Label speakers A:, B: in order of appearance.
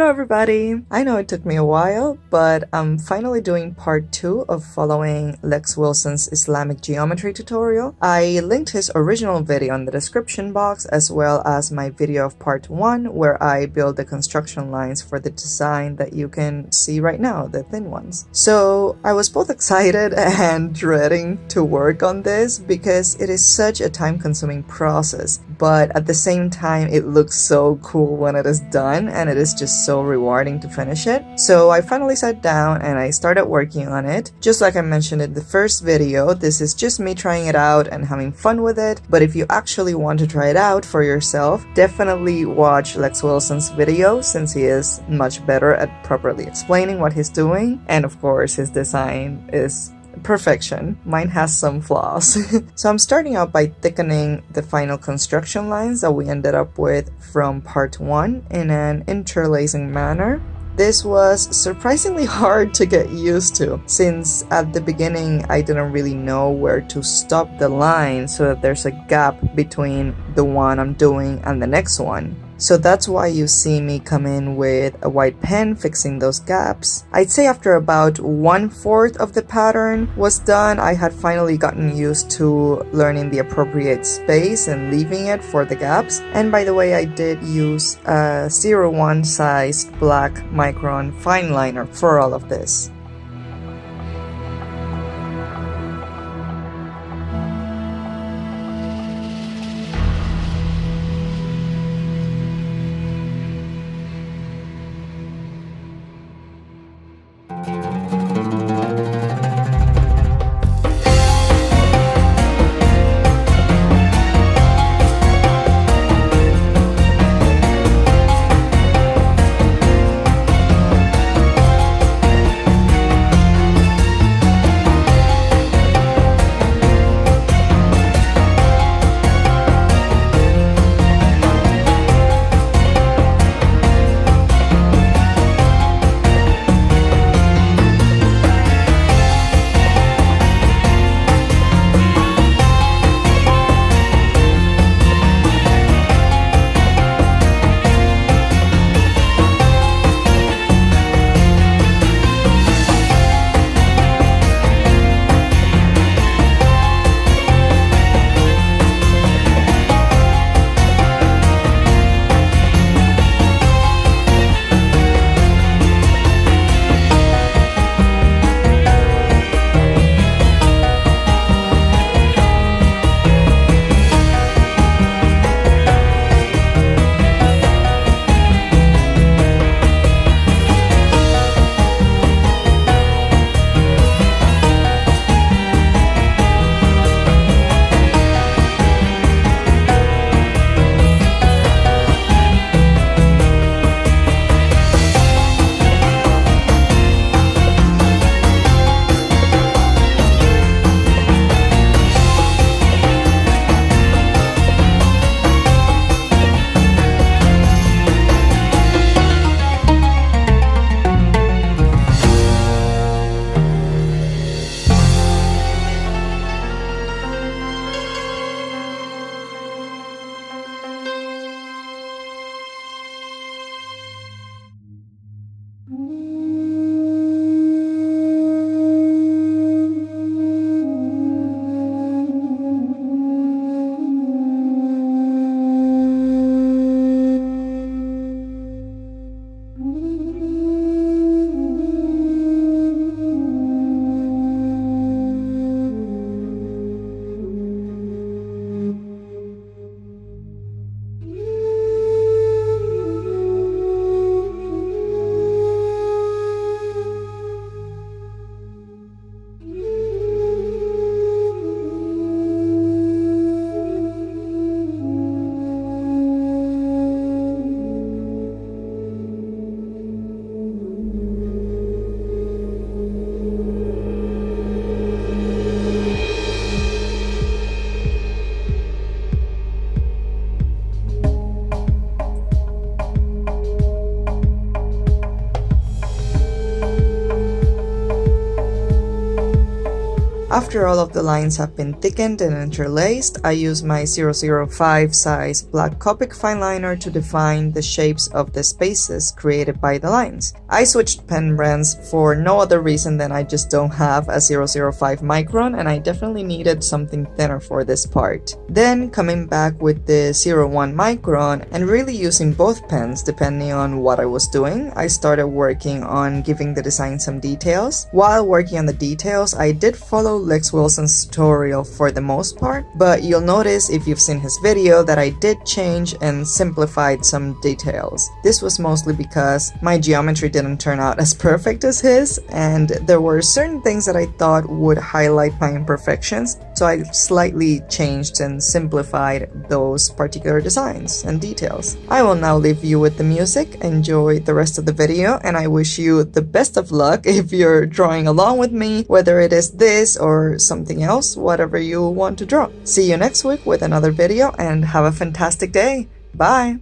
A: Hello everybody! I know it took me a while, but I'm finally doing part 2 of following Lex Wilson's Islamic geometry tutorial. I linked his original video in the description box as well as my video of part 1 where I build the construction lines for the design that you can see right now, the thin ones. So I was both excited and dreading to work on this because it is such a time-consuming process, but at the same time it looks so cool when it is done and it is just so rewarding to finish it. So I finally sat down and I started working on it. Just like I mentioned in the first video, this is just me trying it out and having fun with it, but if you actually want to try it out for yourself, definitely watch Lex Wilson's video since he is much better at properly explaining what he's doing, and of course his design is perfection. Mine has some flaws. So I'm starting out by thickening the final construction lines that we ended up with from part 1 in an interlacing manner. This was surprisingly hard to get used to, since at the beginning I didn't really know where to stop the line so that there's a gap between the one I'm doing and the next one. So that's why you see me come in with a white pen fixing those gaps. I'd say after about 1/4 of the pattern was done, I had finally gotten used to learning the appropriate space and leaving it for the gaps. And by the way, I did use a 01 sized black Micron fine liner for all of this. After all of the lines have been thickened and interlaced, I use my 005 size black Copic fine liner to define the shapes of the spaces created by the lines. I switched pen brands for no other reason than I just don't have a 005 Micron, and I definitely needed something thinner for this part. Then coming back with the 01 Micron and really using both pens depending on what I was doing, I started working on giving the design some details. While working on the details, I did follow Lex Wilson's tutorial for the most part, but you'll notice if you've seen his video that I did change and simplified some details. This was mostly because my geometry didn't turn out as perfect as his, and there were certain things that I thought would highlight my imperfections, so I slightly changed and simplified those particular designs and details. I will now leave you with the music. Enjoy the rest of the video, and I wish you the best of luck if you're drawing along with me, whether it is this or something else, whatever you want to draw. See you next week with another video, and have a fantastic day. Bye!